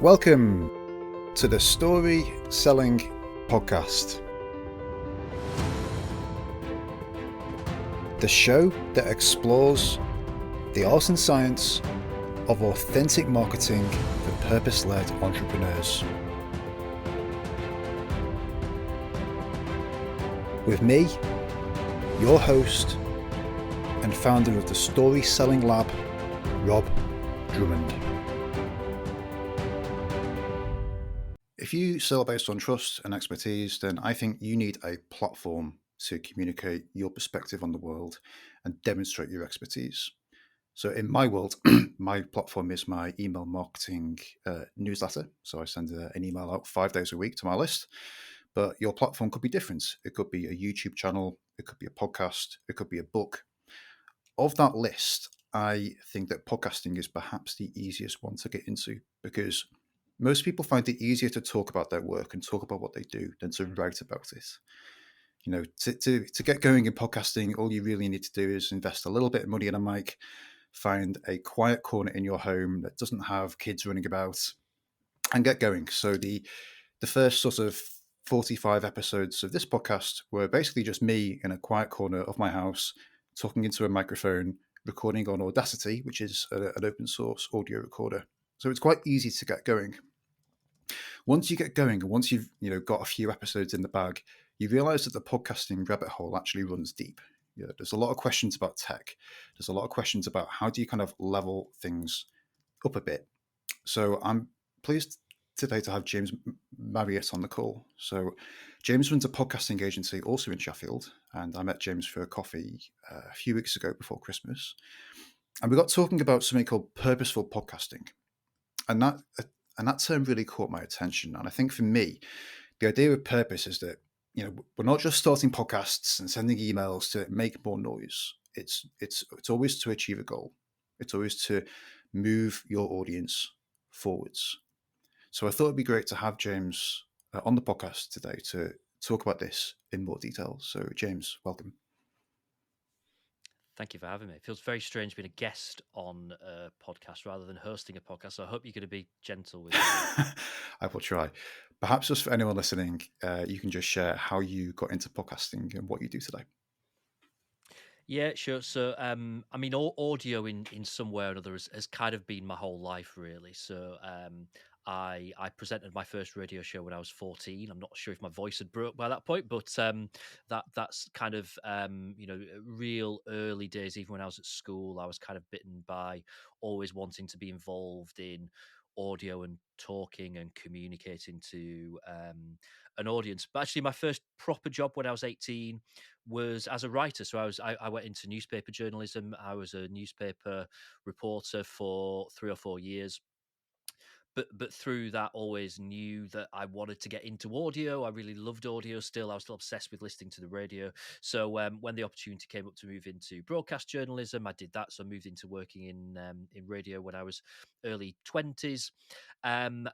Welcome to the Story Selling Podcast, the show that explores the art and science of authentic marketing for purpose-led entrepreneurs. With me, your host and founder of the Story Selling Lab, Rob Drummond. If you sell based on trust and expertise, then I think you need a platform to communicate your perspective on the world and demonstrate your expertise. So in my world, my platform is my email marketing newsletter. So I send an email out 5 days a week to my list. But your platform could be different. It could be a YouTube channel. It could be a podcast. It could be a book. Of that list, I think that podcasting is perhaps the easiest one to get into because most people find it easier to talk about their work and talk about what they do than to write about it. You know, to get going in podcasting, all you really need to do is invest a little bit of money in a mic, find a quiet corner in your home that doesn't have kids running about, and get going. So the first sort of 45 episodes of this podcast were basically just me in a quiet corner of my house, talking into a microphone, recording on Audacity, which is an open source audio recorder. So it's quite easy to get going. Once you get going, and once you've got a few episodes in the bag, you realize that the podcasting rabbit hole actually runs deep. There's a lot of questions about tech. There's a lot of questions about how do you kind of level things up a bit. So I'm pleased today to have James Marriott on the call. So James runs a podcasting agency also in Sheffield, and I met James for a coffee a few weeks ago before Christmas. And we got talking about something called purposeful podcasting. And that term really caught my attention. And I think for me, the idea of purpose is that, we're not just starting podcasts and sending emails to make more noise. It's always to achieve a goal. It's always to move your audience forwards. So I thought it'd be great to have James on the podcast today to talk about this in more detail. So James, welcome. Thank you for having me. It feels very strange being a guest on a podcast rather than hosting a podcast. So I hope you're going to be gentle with me. I will try. Perhaps just for anyone listening, you can just share how you got into podcasting and what you do today. Yeah, sure. So, I mean, audio in some way or another has kind of been my whole life, really. So, I presented my first radio show when I was 14. I'm not sure if my voice had broke by that point, but that's kind of real early days. Even when I was at school, I was kind of bitten by always wanting to be involved in audio and talking and communicating to an audience. But actually, my first proper job when I was 18 was as a writer. So I went into newspaper journalism. I was a newspaper reporter for 3 or 4 years. But through that, always knew that I wanted to get into audio. I really loved audio still. I was still obsessed with listening to the radio. So when the opportunity came up to move into broadcast journalism, I did that. So I moved into working in radio when I was early 20s, and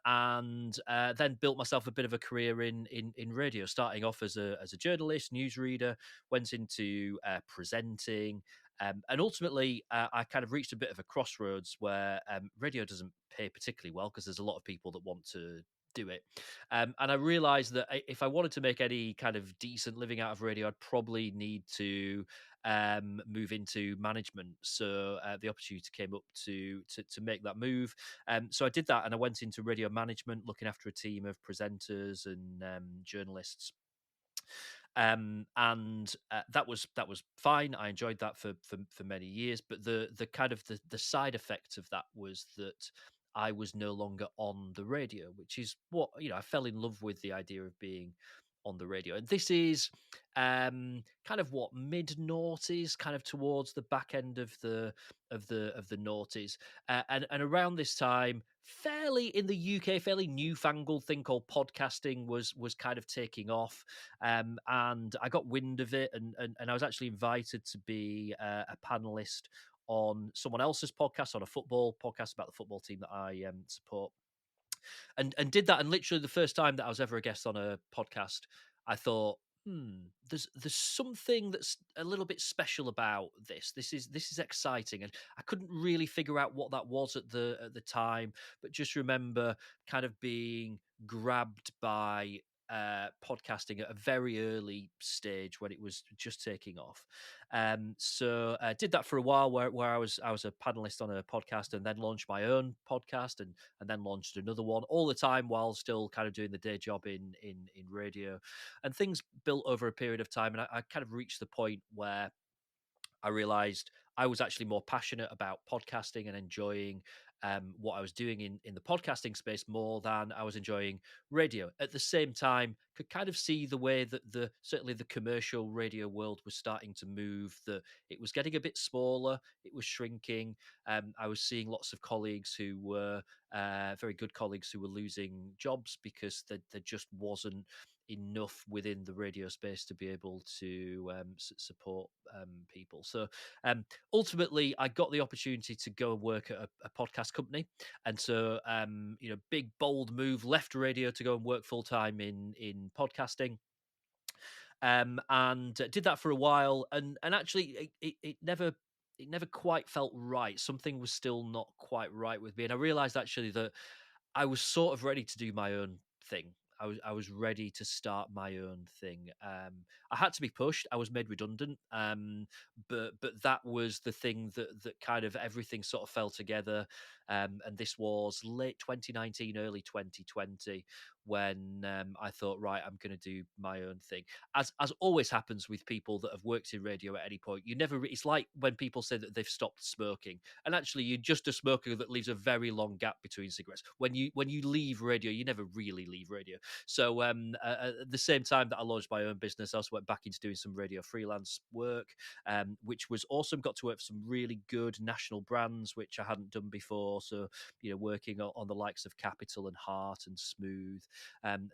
then built myself a bit of a career in radio, starting off as a journalist, newsreader, went into presenting. And ultimately, I kind of reached a bit of a crossroads where radio doesn't pay particularly well because there's a lot of people that want to do it. And I realized that if I wanted to make any kind of decent living out of radio, I'd probably need to move into management. So the opportunity came up to make that move. So I did that, and I went into radio management, looking after a team of presenters and journalists. And that was fine. I enjoyed that for many years. But the kind of the side effect of that was that I was no longer on the radio, which is what I fell in love with the idea of being on the radio. And this is kind of what mid noughties, kind of towards the back end of the noughties, and around this time, fairly in the UK, fairly newfangled thing called podcasting was kind of taking off, and I got wind of it, and I was actually invited to be a panelist on someone else's podcast, on a football podcast about the football team that I support, and did that. And literally the first time that I was ever a guest on a podcast, I thought, There's something that's a little bit special about this. This is exciting, and I couldn't really figure out what that was at the time, but just remember kind of being grabbed by podcasting at a very early stage when it was just taking off. So I did that for a while, where I was a panelist on a podcast, and then launched my own podcast, and then launched another one, all the time while still kind of doing the day job in radio, and things built over a period of time. And I kind of reached the point where I realized I was actually more passionate about podcasting and enjoying what I was doing in the podcasting space more than I was enjoying radio. At the same time, could kind of see the way that the certainly the commercial radio world was starting to move. That it was getting a bit smaller, it was shrinking. I was seeing lots of colleagues who were very good colleagues who were losing jobs because there just wasn't enough within the radio space to be able to support people. So ultimately, I got the opportunity to go and work at a podcast company, and so big bold move, left radio to go and work full time in podcasting. And did that for a while, and actually it never quite felt right. Something was still not quite right with me, and I realized actually that I was sort of ready to do my own thing. I was ready to start my own thing. I had to be pushed. I was made redundant, but that was the thing that kind of everything sort of fell together. And this was late 2019, early 2020, when I thought, right, I'm going to do my own thing. As always happens with people that have worked in radio at any point, you never. It's like when people say that they've stopped smoking, and actually you're just a smoker that leaves a very long gap between cigarettes. When you leave radio, you never really leave radio. So at the same time that I launched my own business, I also went back into doing some radio freelance work, which was awesome. Got to work for some really good national brands, which I hadn't done before. So working on the likes of Capital and Heart and Smooth, and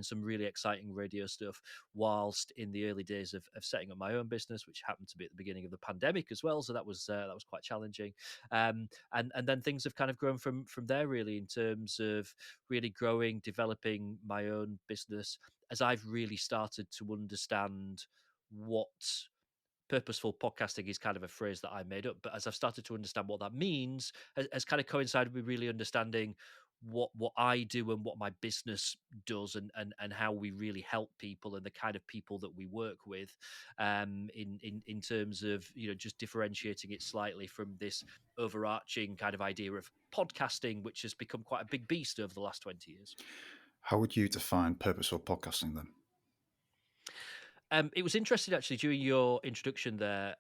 some really exciting radio stuff. Whilst in the early days of setting up my own business, which happened to be at the beginning of the pandemic as well, so that was quite challenging. And then things have kind of grown from there, really, in terms of really growing, developing my own business as I've really started to understand what purposeful podcasting is. Kind of a phrase that I made up, but as I've started to understand what that means, has kind of coincided with really understanding what I do and what my business does, and how we really help people and the kind of people that we work with, in terms of just differentiating it slightly from this overarching kind of idea of podcasting, which has become quite a big beast over the last 20 years. How would you define purposeful podcasting then? It was interesting actually during your introduction there,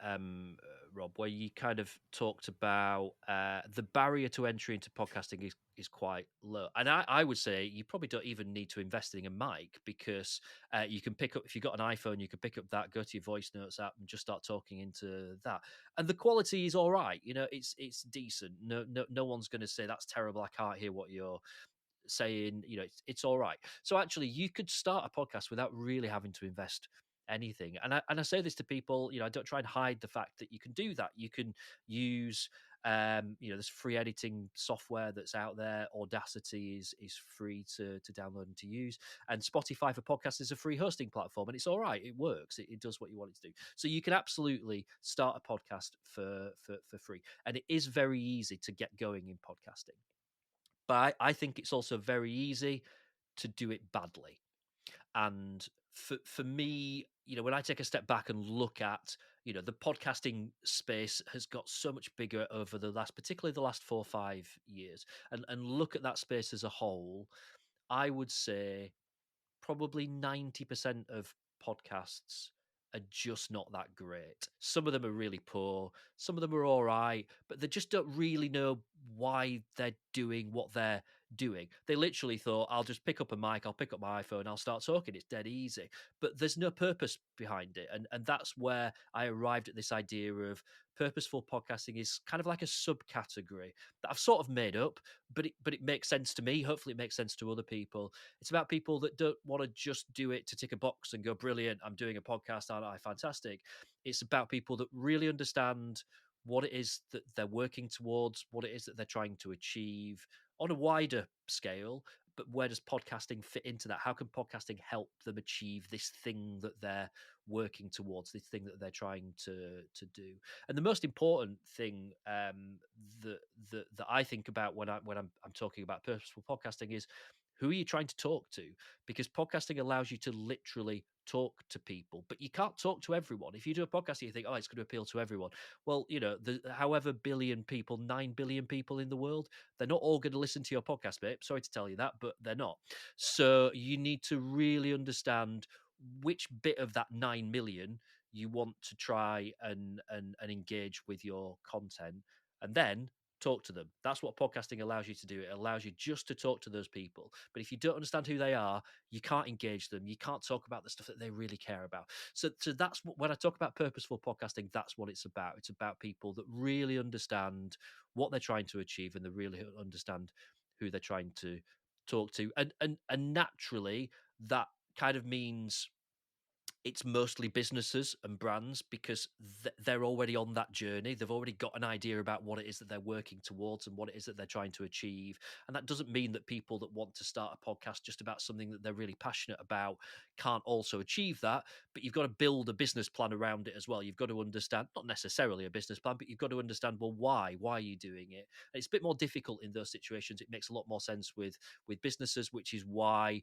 Rob, where you kind of talked about the barrier to entry into podcasting is quite low, and I would say you probably don't even need to invest in a mic, because you can pick up, if you've got an iPhone, you can pick up that, go to your voice notes app, and just start talking into that, and the quality is all right. It's decent. No one's going to say that's terrible. I can't hear what you're saying. It's all right. So actually you could start a podcast without really having to invest anything, and I say this to people. I don't try and hide the fact that you can do that. You can use there's free editing software that's out there. Audacity is free to download and to use, and Spotify for podcasts is a free hosting platform, and it's all right. It works. It does what you want it to do. So you can absolutely start a podcast for free, and it is very easy to get going in podcasting. But I think it's also very easy to do it badly. And for me, when I take a step back and look at, the podcasting space has got so much bigger over particularly the last 4 or 5 years, and look at that space as a whole, I would say probably 90% of podcasts are just not that great. Some of them are really poor, some of them are all right, but they just don't really know why they're doing what they're doing. They literally thought, I'll just pick up a mic, I'll pick up my iPhone, I'll start talking. It's dead easy. But there's no purpose behind it. And that's where I arrived at this idea of purposeful podcasting is kind of like a subcategory that I've sort of made up, but it makes sense to me. Hopefully it makes sense to other people. It's about people that don't want to just do it to tick a box and go, brilliant, I'm doing a podcast, aren't I? Fantastic. It's about people that really understand what it is that they're working towards, what it is that they're trying to achieve on a wider scale, but where does podcasting fit into that? How can podcasting help them achieve this thing that they're working towards, this thing that they're trying to do? And the most important thing that that I think about when I'm talking about purposeful podcasting is, who are you trying to talk to? Because podcasting allows you to literally talk to people, but you can't talk to everyone. If you do a podcast and you think, oh, it's going to appeal to everyone, well, the however billion people, 9 billion people in the world, they're not all going to listen to your podcast, babe. Sorry to tell you that, but they're not. So you need to really understand which bit of that 9 million you want to try and engage with your content, and then talk to them. That's what podcasting allows you to do. It allows you just to talk to those people. But if you don't understand who they are, you can't engage them. You can't talk about the stuff that they really care about. So that's what, when I talk about purposeful podcasting, that's what it's about. It's about people that really understand what they're trying to achieve, and they really understand who they're trying to talk to. And naturally, that kind of means it's mostly businesses and brands, because they're already on that journey. They've already got an idea about what it is that they're working towards and what it is that they're trying to achieve. And that doesn't mean that people that want to start a podcast just about something that they're really passionate about can't also achieve that. But you've got to build a business plan around it as well. You've got to understand, not necessarily a business plan, but you've got to understand, well, why? Why are you doing it? And it's a bit more difficult in those situations. It makes a lot more sense with businesses, which is why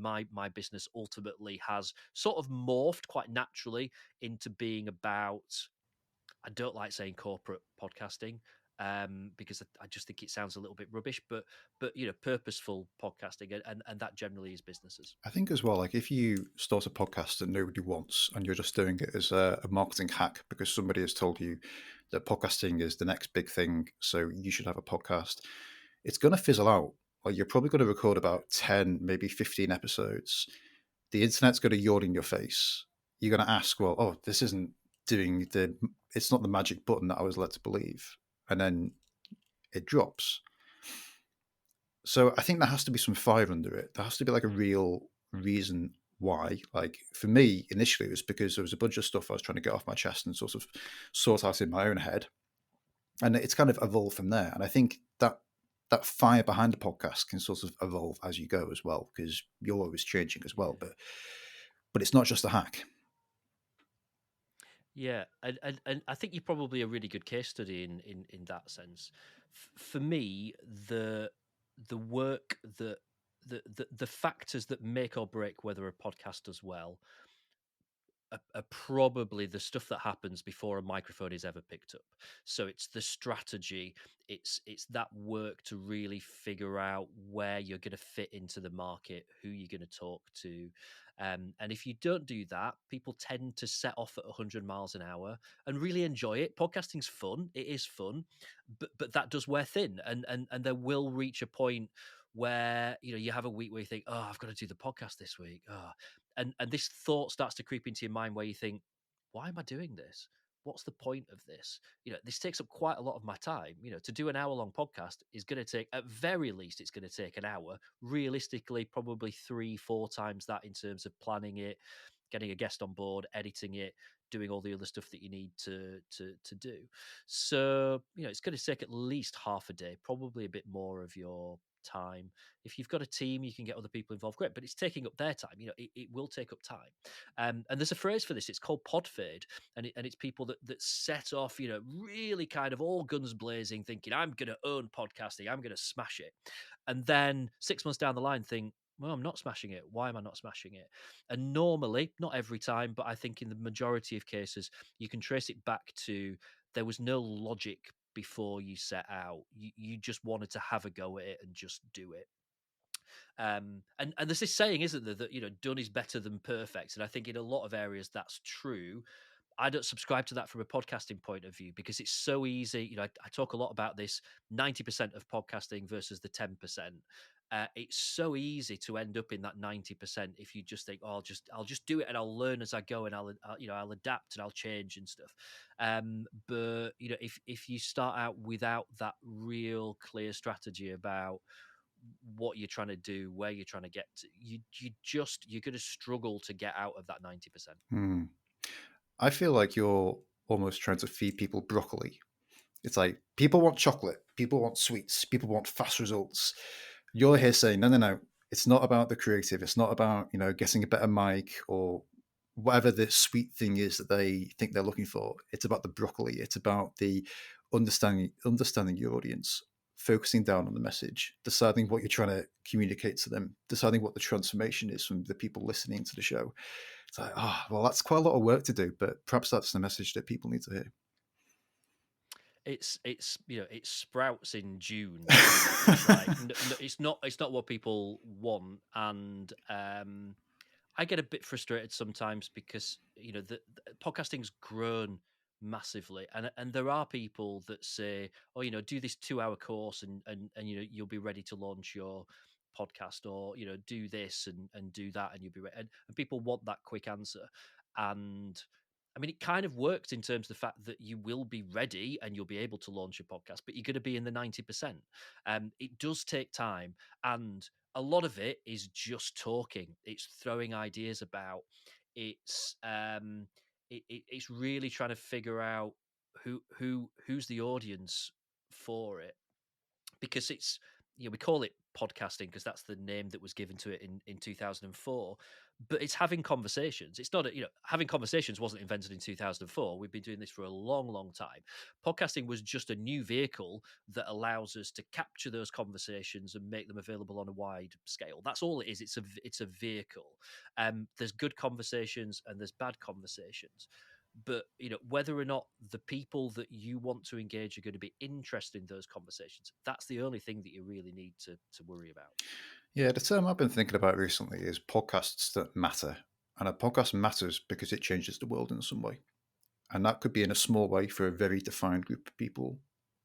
my business ultimately has sort of morphed quite naturally into being about, I don't like saying corporate podcasting, because I just think it sounds a little bit rubbish, but purposeful podcasting, and that generally is businesses. I think as well, like if you start a podcast that nobody wants and you're just doing it as a marketing hack because somebody has told you that podcasting is the next big thing, so you should have a podcast, it's going to fizzle out. Like you're probably going to record about 10, maybe 15 episodes. The internet's going to yawn in your face. You're going to ask, well, oh, this isn't doing it's not the magic button that I was led to believe. And then it drops. So I think there has to be some fire under it. There has to be like a real reason why. Like for me, initially, it was because there was a bunch of stuff I was trying to get off my chest and sort of sort out in my own head, and it's kind of evolved from there. And I think that fire behind the podcast can sort of evolve as you go as well, because you're always changing as well. Yeah. But it's not just a hack. Yeah, and I think you're probably a really good case study in that sense. For me, the work that the factors that make or break whether a podcast does well are probably the stuff that happens before a microphone is ever picked up. So it's the strategy, it's that work to really figure out where you're going to fit into the market, who you're going to talk to, and if you don't do that, people tend to set off at 100 miles an hour and really enjoy it. Podcasting's fun; it is fun, but that does wear thin, and there will reach a point where you have a week where you think, oh, I've got to do the podcast this week. Oh, and this thought starts to creep into your mind where you think, why am I doing this? What's the point of this? This takes up quite a lot of my time. To do an hour long podcast is going to take, at very least, it's going to take an hour. Realistically, probably 3-4 times that in terms of planning it, getting a guest on board, editing it, doing all the other stuff that you need to do. So, it's going to take at least half a day, probably a bit more of your time. If you've got a team, you can get other people involved, great, but it's taking up their time. It will take up time. And there's a phrase for this, it's called pod fade. And it's people that set off, really kind of all guns blazing, thinking, I'm going to own podcasting, I'm going to smash it. And then 6 months down the line, think, well, I'm not smashing it. Why am I not smashing it? And normally, not every time, but I think in the majority of cases, you can trace it back to there was no logic before you set out. You just wanted to have a go at it and just do it. And there's this saying, isn't there, that done is better than perfect. And I think in a lot of areas that's true. I don't subscribe to that from a podcasting point of view because it's so easy. I talk a lot about this 90% of podcasting versus the 10%. It's so easy to end up in that 90% if you just think, oh, I'll just do it and I'll learn as I go and I'll adapt and I'll change and stuff. But if you start out without that real clear strategy about what you're trying to do, where you're trying to get to, you're going to struggle to get out of that 90%. Hmm. I feel like you're almost trying to feed people broccoli. It's like people want chocolate, people want sweets, people want fast results. You're here saying, no, no, no, it's not about the creative. It's not about, getting a better mic or whatever the sweet thing is that they think they're looking for. It's about the broccoli. It's about the understanding your audience, focusing down on the message, deciding what you're trying to communicate to them, deciding what the transformation is from the people listening to the show. It's like, well, that's quite a lot of work to do, but perhaps that's the message that people need to hear. It's it sprouts in June, doesn't it? It's like it's not what people want, and I get a bit frustrated sometimes because the podcasting's grown massively, and there are people that say, "Oh, do this 2 hour course, and you'll be ready to launch your podcast, or do this and do that, and you'll be ready." And people want that quick answer, and I mean, it kind of works in terms of the fact that you will be ready and you'll be able to launch a podcast, but you're going to be in the 90%. It does take time, and a lot of it is just talking. It's throwing ideas about. It's it's really trying to figure out who's the audience for it, because it's we call it podcasting because that's the name that was given to it in 2004, but it's having conversations. It's not having conversations wasn't invented in 2004. We've been doing this for a long time. Podcasting was just a new vehicle that allows us to capture those conversations and make them available on a wide scale. That's all it is. It's a vehicle. There's good conversations and there's bad conversations, but whether or not the people that you want to engage are going to be interested in those conversations, that's the only thing that you really need to worry about. Yeah, the term I've been thinking about recently is podcasts that matter. And a podcast matters because it changes the world in some way. And that could be in a small way for a very defined group of people.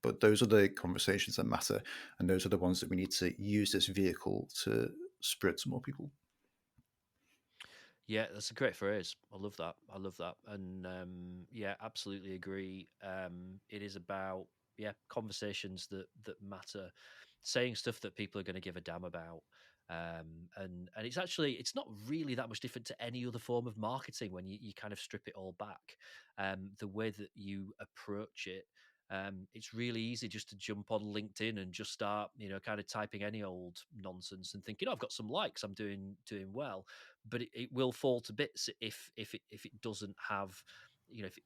But those are the conversations that matter. And those are the ones that we need to use this vehicle to spread to more people. Yeah, that's a great phrase. I love that. I love that. And yeah, absolutely agree. It is about conversations that matter, saying stuff that people are going to give a damn about. And it's not really that much different to any other form of marketing when you kind of strip it all back. The way that you approach it, it's really easy just to jump on LinkedIn and just start, kind of typing any old nonsense and thinking, oh, I've got some likes, I'm doing well, but it will fall to bits if it doesn't have,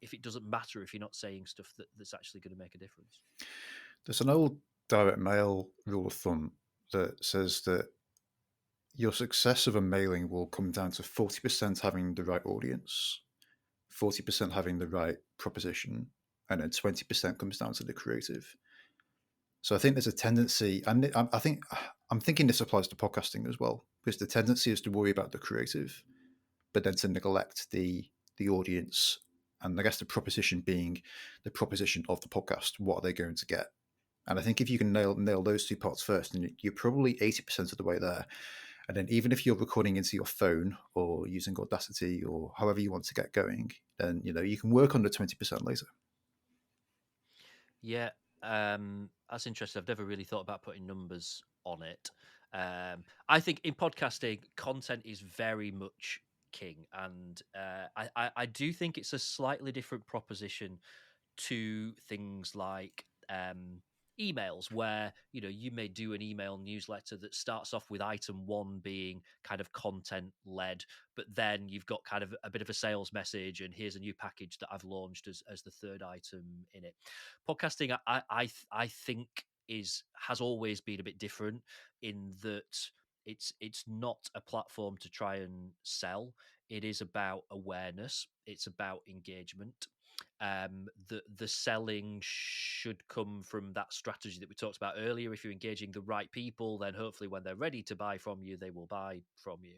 if it doesn't matter, if you're not saying stuff that's actually going to make a difference. There's an old direct mail rule of thumb that says that your success of a mailing will come down to 40% having the right audience, 40% having the right proposition, and then 20% comes down to the creative. So I think there's a tendency, and I think I'm thinking this applies to podcasting as well, because the tendency is to worry about the creative, but then to neglect the audience, and I guess the proposition being the proposition of the podcast. What are they going to get? And I think if you can nail those two parts first, then you're probably 80% of the way there. And then even if you're recording into your phone or using Audacity or however you want to get going, then you can work on the 20% later. Yeah, that's interesting. I've never really thought about putting numbers on it. I think in podcasting, content is very much king, and I do think it's a slightly different proposition to things like emails, where you may do an email newsletter that starts off with item one being kind of content led, but then you've got kind of a bit of a sales message, and here's a new package that I've launched as the third item in it. Podcasting, I think, has always been a bit different in that it's not a platform to try and sell. It is about awareness, it's about engagement. The selling should come from that strategy that we talked about earlier. If you're engaging the right people, then hopefully when they're ready to buy from you, they will buy from you.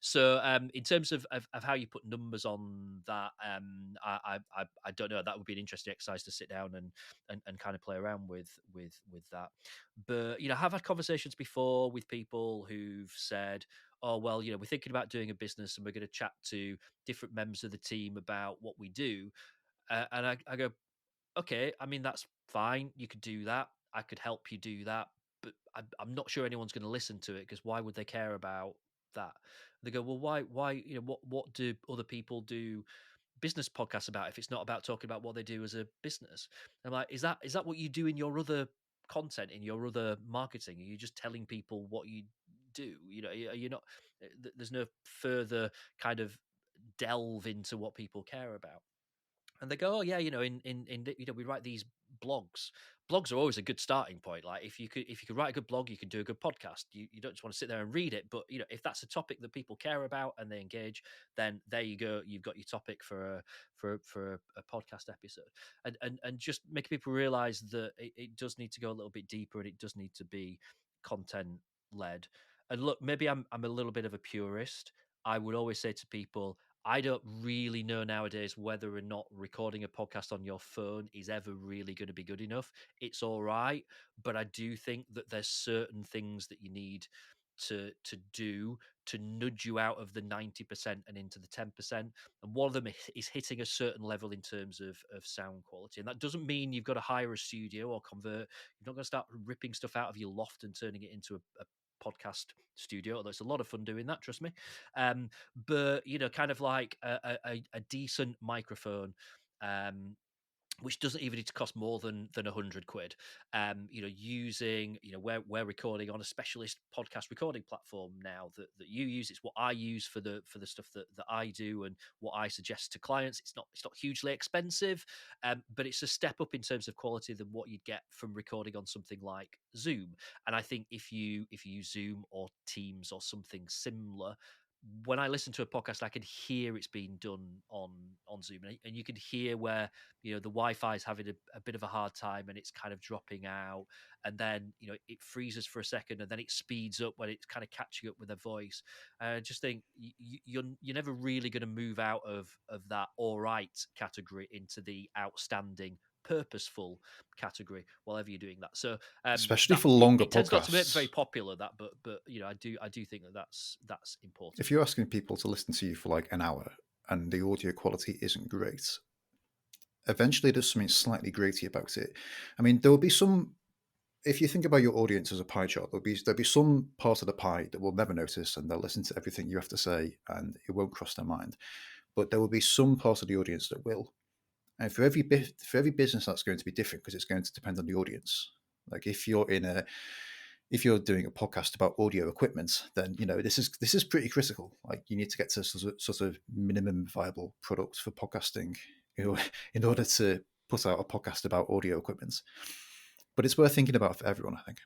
So in terms of how you put numbers on that, I don't know. That would be an interesting exercise to sit down and kind of play around with that. But I've had conversations before with people who've said, oh, well, we're thinking about doing a business and we're going to chat to different members of the team about what we do. And I go, okay, I mean, that's fine. You could do that. I could help you do that. But I'm not sure anyone's going to listen to it, because why would they care about that? They go, well, why, what do other people do business podcasts about if it's not about talking about what they do as a business? I'm like, is that what you do in your other content in your other marketing? Are you just telling people what you do? You're not. There's no further kind of delve into what people care about. And they go, oh yeah, we write these blogs. Blogs are always a good starting point. Like if you could write a good blog, you can do a good podcast. You don't just want to sit there and read it, but if that's a topic that people care about and they engage, then there you go. You've got your topic for a podcast episode, and just making people realize that it does need to go a little bit deeper and it does need to be content led. And look, maybe I'm a little bit of a purist. I would always say to people, I don't really know nowadays whether or not recording a podcast on your phone is ever really going to be good enough. It's all right, but I do think that there's certain things that you need to do to nudge you out of the 90% and into the 10%. And one of them is hitting a certain level in terms of sound quality. And that doesn't mean you've got to hire a studio or convert. You're not going to start ripping stuff out of your loft and turning it into a podcast studio, although it's a lot of fun doing that, trust me. But kind of like a decent microphone, um, which doesn't even need to cost more than £100. Using we're recording on a specialist podcast recording platform now that you use. It's what I use for the stuff that I do and what I suggest to clients. It's not hugely expensive, but it's a step up in terms of quality than what you'd get from recording on something like Zoom. And I think if you use Zoom or Teams or something similar, when I listen to a podcast, I can hear it's being done on Zoom, and you can hear where the Wi-Fi is having a bit of a hard time and it's kind of dropping out, and then it freezes for a second and then it speeds up when it's kind of catching up with their voice. I just think you're never really going to move out of that all right category into the outstanding purposeful category while ever you're doing that. So especially that for longer it tends not to be very podcasts. popular, that, but I do think that's If important. you're asking people to listen to you for like an hour and the audio quality isn't great, eventually there's something slightly gritty about it. I mean, there will be some. If you think about your audience as a pie chart, there'll be some part of the pie that will never notice, and they'll listen to everything you have to say, and it won't cross their mind. But there will be some part of the audience that will. And for every business, that's going to be different because it's going to depend on the audience. Like if you're doing a podcast about audio equipment, then this is pretty critical. Like you need to get to sort of minimum viable product for podcasting, in order to put out a podcast about audio equipment. But it's worth thinking about for everyone, I think.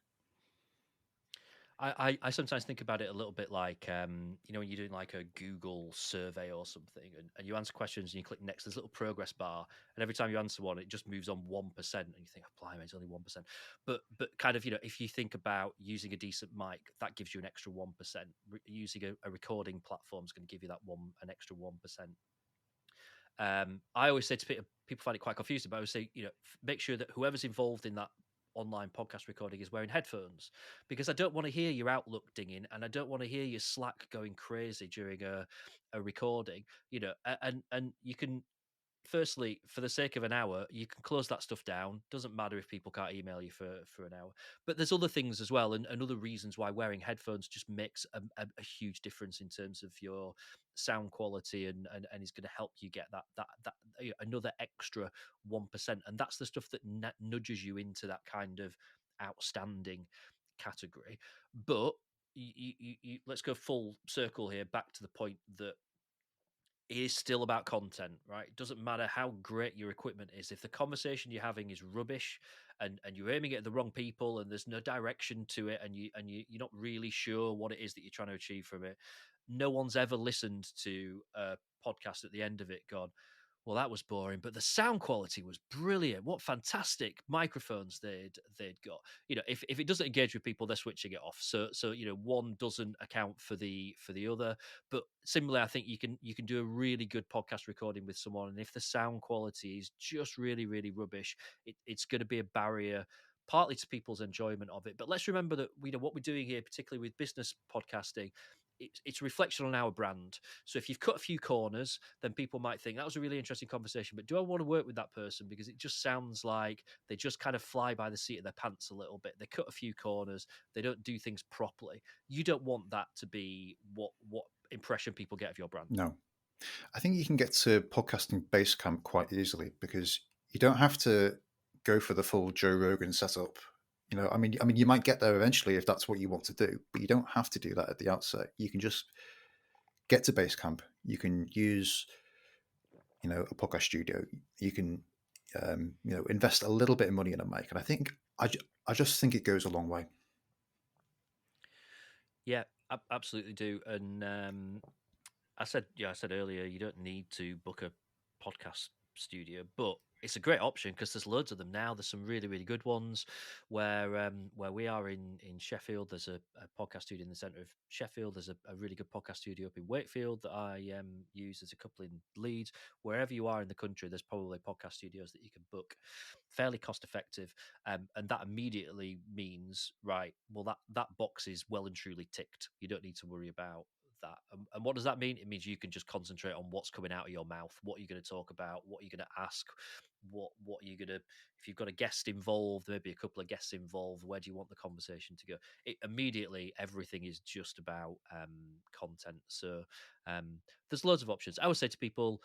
I sometimes think about it a little bit like when you're doing like a Google survey or something, and you answer questions and you click next, there's a little progress bar, and every time you answer one, it just moves on 1%, and you think, oh, blimey, it's only 1%. But kind of if you think about using a decent mic, that gives you an extra 1%. Using a recording platform is going to give you an extra 1%. I always say to people find it quite confusing, but I would say, make sure that whoever's involved in that online podcast recording is wearing headphones, because I don't want to hear your Outlook dinging and I don't want to hear your Slack going crazy during a recording. And you can, firstly, for the sake of an hour, you can close that stuff down. Doesn't matter if people can't email you for an hour. But there's other things as well, and other reasons why wearing headphones just makes a huge difference in terms of your sound quality, and is going to help you get that another extra 1%. And that's the stuff that nudges you into that kind of outstanding category. But let's go full circle here, back to the point that it is still about content, right? It doesn't matter how great your equipment is. If the conversation you're having is rubbish, and you're aiming it at the wrong people, and there's no direction to it, and you're not really sure what it is that you're trying to achieve from it, no one's ever listened to a podcast at the end of it gone, well, that was boring, but the sound quality was brilliant. What fantastic microphones they'd got. If it doesn't engage with people, they're switching it off. So one doesn't account for the other. But similarly, I think you can do a really good podcast recording with someone, and if the sound quality is just really really rubbish, it's going to be a barrier. Partly to people's enjoyment of it, but let's remember that what we're doing here, particularly with business podcasting, it's a reflection on our brand. So if you've cut a few corners, then people might think that was a really interesting conversation, but do I want to work with that person? Because it just sounds like they just kind of fly by the seat of their pants a little bit. They cut a few corners. They don't do things properly. You don't want that to be what impression people get of your brand. No, I think you can get to podcasting base camp quite easily because you don't have to go for the full Joe Rogan setup. I mean, you might get there eventually if that's what you want to do, but you don't have to do that at the outset. You can just get to Basecamp. You can use, a podcast studio. You can, invest a little bit of money in a mic, and I just think it goes a long way. Yeah, absolutely do. And I said earlier, you don't need to book a podcast studio, but it's a great option because there's loads of them now. There's some really, really good ones where we are in Sheffield. There's a podcast studio in the centre of Sheffield. There's a really good podcast studio up in Wakefield that I use. There's a couple in Leeds. Wherever you are in the country, there's probably podcast studios that you can book, fairly cost effective, and that immediately means right. Well, that box is well and truly ticked. You don't need to worry about that. And what does that mean? It means you can just concentrate on what's coming out of your mouth, what you're going to talk about, what you're going to ask, what you're going to, if you've got a guest involved, maybe a couple of guests involved, where do you want the conversation to go? It immediately everything is just about content. So there's loads of options. I would say to people,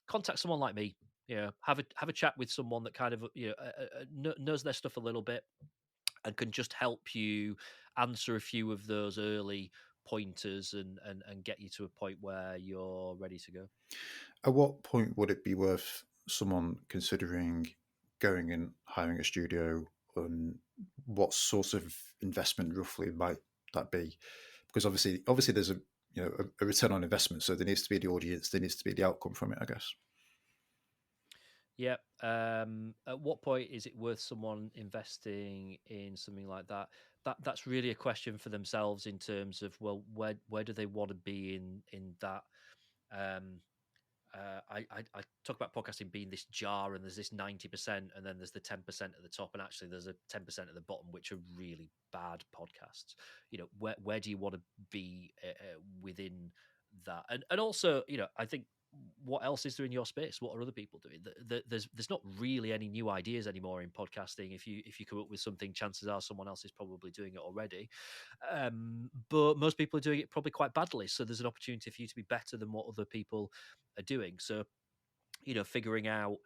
contact someone like me. Have a chat with someone that kind of knows their stuff a little bit and can just help you answer a few of those early pointers and get you to a point where you're ready to go. At what point would it be worth someone considering going and hiring a studio, and what sort of investment roughly might that be? Because obviously there's a return on investment, so there needs to be the audience, there needs to be the outcome from it, I guess. Yeah. At what point is it worth someone investing in something like that? That's really a question for themselves in terms of, well, where do they want to be in that? Um, I talk about podcasting being this jar, and there's this 90%, and then there's the 10% at the top, and actually there's a 10% at the bottom, which are really bad podcasts. Where do you want to be within that? And also, I think, what else is there in your space? What are other people doing? There's not really any new ideas anymore in podcasting. If you come up with something, chances are someone else is probably doing it already. But most people are doing it probably quite badly. So there's an opportunity for you to be better than what other people are doing. So, figuring out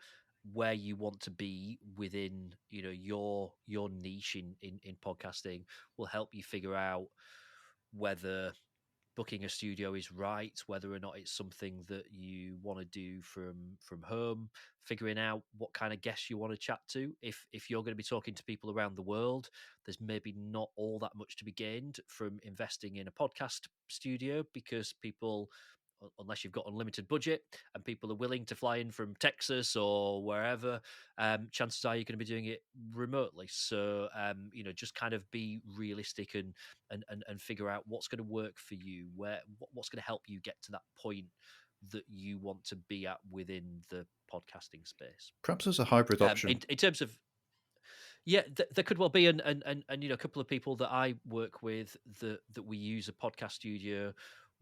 where you want to be within, your niche in podcasting will help you figure out whether booking a studio is right, whether or not it's something that you want to do from home, figuring out what kind of guests you want to chat to. If you're going to be talking to people around the world, there's maybe not all that much to be gained from investing in a podcast studio, because people, unless you've got unlimited budget and people are willing to fly in from Texas or wherever, chances are you're going to be doing it remotely. So just kind of be realistic and figure out what's going to work for you, what's going to help you get to that point that you want to be at within the podcasting space. Perhaps as a hybrid option. In terms of, yeah, there could well be, and a couple of people that I work with that we use a podcast studio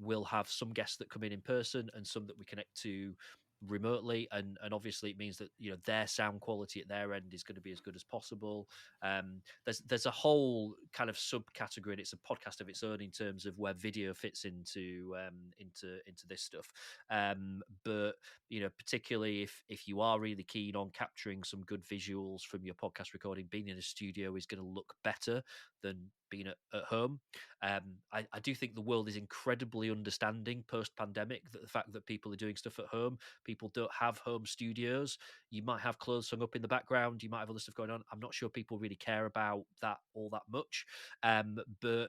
will have some guests that come in person and some that we connect to remotely, and obviously it means that their sound quality at their end is going to be as good as possible. There's a whole kind of subcategory, and it's a podcast of its own in terms of where video fits into this stuff. But particularly if you are really keen on capturing some good visuals from your podcast recording, being in a studio is going to look better than being at home. I do think the world is incredibly understanding post pandemic, that the fact that people are doing stuff at home, people don't have home studios. You might have clothes hung up in the background, you might have other stuff going on. I'm not sure people really care about that all that much. But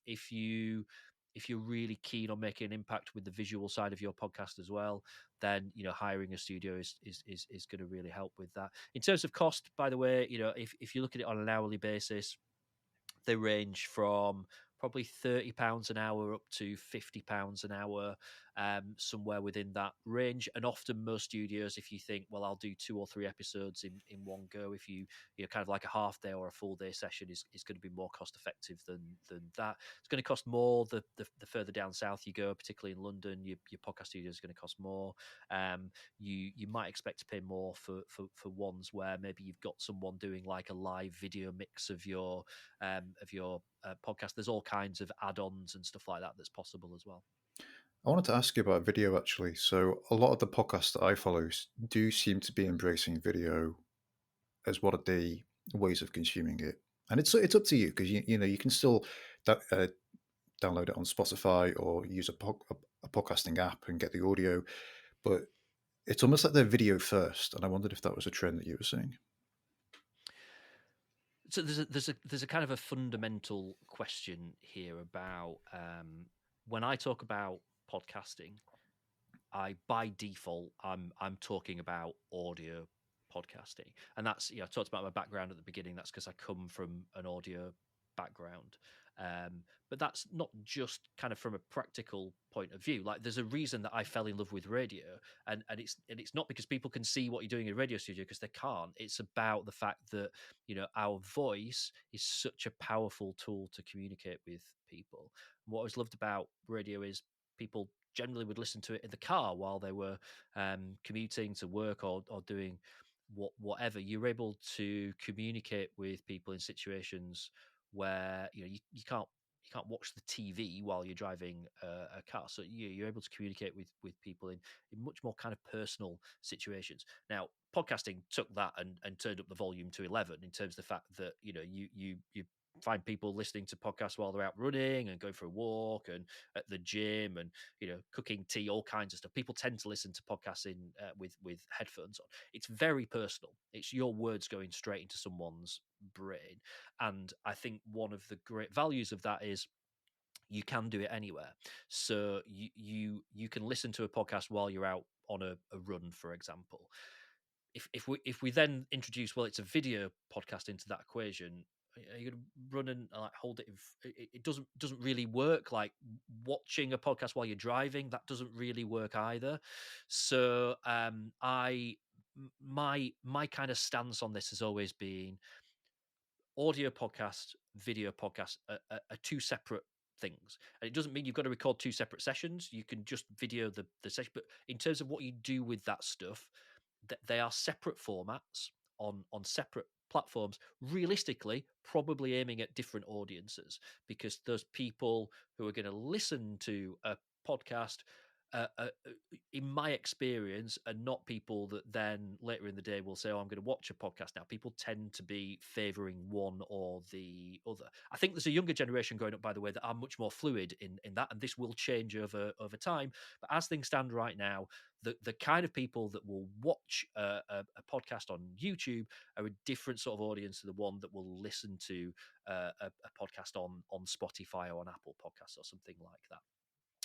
if you're really keen on making an impact with the visual side of your podcast as well, then hiring a studio is going to really help with that. In terms of cost, by the way, if you look at it on an hourly basis, they range from probably £30 an hour up to £50 an hour, somewhere within that range. And often, most studios, if you think, well, I'll do 2 or 3 episodes in one go, if kind of like a half day or a full day session is going to be more cost effective than that. It's going to cost more the further down south you go, particularly in London. Your podcast studio is going to cost more. You might expect to pay more for ones where maybe you've got someone doing like a live video mix of your podcast. There's all kinds of add-ons and stuff like that that's possible as well. I wanted to ask you about video actually. So a lot of the podcasts that I follow do seem to be embracing video as one of the ways of consuming it. And it's up to you because you know you can still da- uh, download it on Spotify or use a podcasting app and get the audio, but it's almost like they're video first. And I wondered if that was a trend that you were seeing. So there's a kind of a fundamental question here about when I talk about podcasting, I by default I'm talking about audio podcasting, and that's, I talked about my background at the beginning. That's because I come from an audio background, but that's not just kind of from a practical point of view. Like, there's a reason that I fell in love with radio, and it's not because people can see what you're doing in a radio studio, because they can't. It's about the fact that our voice is such a powerful tool to communicate with people. And what I always loved about radio is people generally would listen to it in the car while they were commuting to work, or doing whatever. You're able to communicate with people in situations where you can't watch the TV while you're driving a car. So you're able to communicate with people in much more kind of personal situations. Now, podcasting took that and turned up the volume to 11 in terms of the fact that you find people listening to podcasts while they're out running and going for a walk and at the gym and cooking tea, all kinds of stuff. People tend to listen to podcasts with headphones on. It's very personal. It's your words going straight into someone's brain, and I think one of the great values of that is you can do it anywhere. So you can listen to a podcast while you're out on a run, for example. If we then introduce, well, it's a video podcast into that equation, are you going to run and like hold it? It doesn't really work. Like, watching a podcast while you're driving, that doesn't really work either. So my kind of stance on this has always been audio podcast, video podcast are two separate things. And it doesn't mean you've got to record two separate sessions. You can just video the session. But in terms of what you do with that stuff, they are separate formats on separate platforms, realistically probably aiming at different audiences, because those people who are going to listen to a podcast, in my experience, are not people that then later in the day will say, "Oh, I'm going to watch a podcast now." People tend to be favouring one or the other. I think there's a younger generation growing up, by the way, that are much more fluid in that, and this will change over time. But as things stand right now, the kind of people that will watch a podcast on YouTube are a different sort of audience to the one that will listen to a podcast on Spotify or on Apple Podcasts or something like that.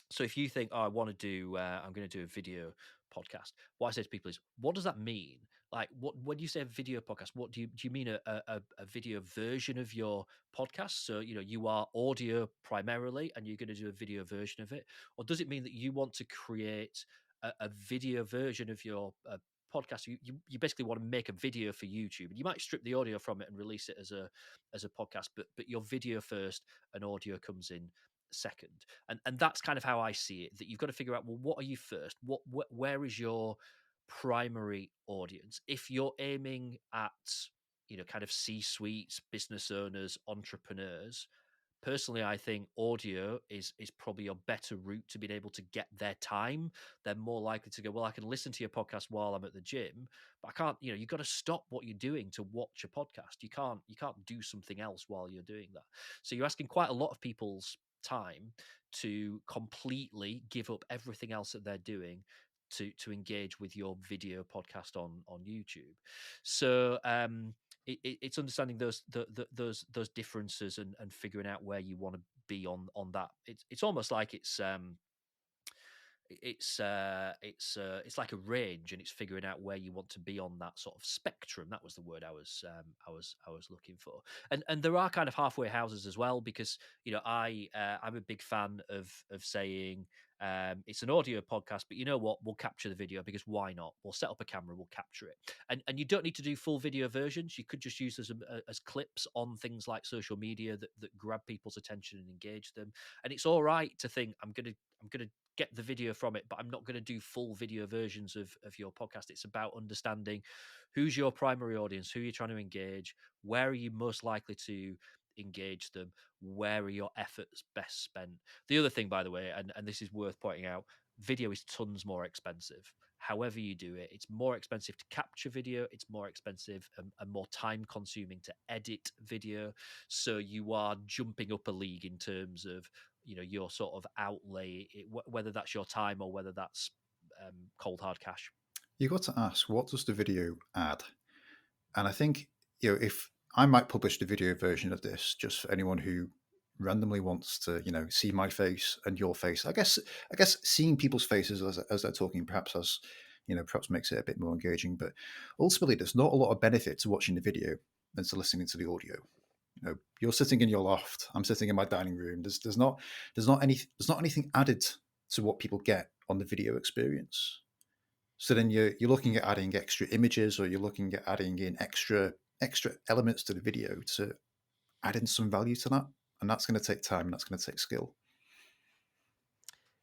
So if you think, oh, I want to do, I'm going to do a video podcast, what I say to people is, what does that mean? Like, what when you say a video podcast, what do you mean a video version of your podcast? So you are audio primarily, and you're going to do a video version of it, or does it mean that you want to create a video version of your podcast? You basically want to make a video for YouTube, and you might strip the audio from it and release it as a podcast, but your video first and audio comes in second. And that's kind of how I see it, that you've got to figure out, well, what are you first, where is your primary audience? If you're aiming at kind of C-suites, business owners, entrepreneurs, personally, I think audio is probably a better route to being able to get their time. They're more likely to go, well, I can listen to your podcast while I'm at the gym, but I can't, you've got to stop what you're doing to watch a podcast. You can't do something else while you're doing that. So you're asking quite a lot of people's time to completely give up everything else that they're doing to engage with your video podcast on YouTube. So it's understanding those differences, and figuring out where you want to be on that. It's almost like it's like a range, and it's figuring out where you want to be on that sort of spectrum. That was the word I was looking for. And there are kind of halfway houses as well, because I'm a big fan of saying, it's an audio podcast, but you know what, we'll capture the video, because why not? We'll set up a camera, we'll capture it. And you don't need to do full video versions. You could just use as clips on things like social media that grab people's attention and engage them. And it's all right to think, I'm gonna get the video from it, but I'm not going to do full video versions of your podcast. It's about understanding who's your primary audience, who you're trying to engage, where are you most likely to engage them, where are your efforts best spent. The other thing, by the way, and this is worth pointing out, video is tons more expensive. however you do it. It's more expensive to capture video, it's more expensive and more time consuming to edit video. So you are jumping up a league in terms of, your sort of outlay, whether that's your time or whether that's cold hard cash. You got to ask, what does the video add? And I think, if I might publish the video version of this just for anyone who randomly wants to, see my face and your face. I guess seeing people's faces as they're talking perhaps makes it a bit more engaging. But ultimately, there's not a lot of benefit to watching the video than to listening to the audio. You're sitting in your loft. I'm sitting in my dining room. There's not anything added to what people get on the video experience. So then you're looking at adding extra images, or you're looking at adding in extra elements to the video to add in some value to that, and that's going to take time and that's going to take skill.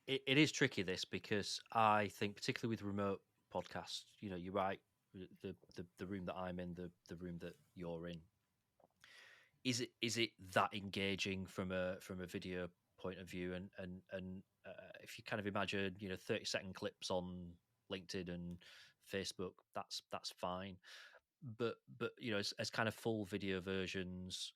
It is tricky, this, because I think particularly with remote podcasts, you're right. The room that I'm in, the room that you're in, is it that engaging from a video point of view? And if you kind of imagine 30-second clips on LinkedIn and Facebook, that's fine. But as kind of full video versions,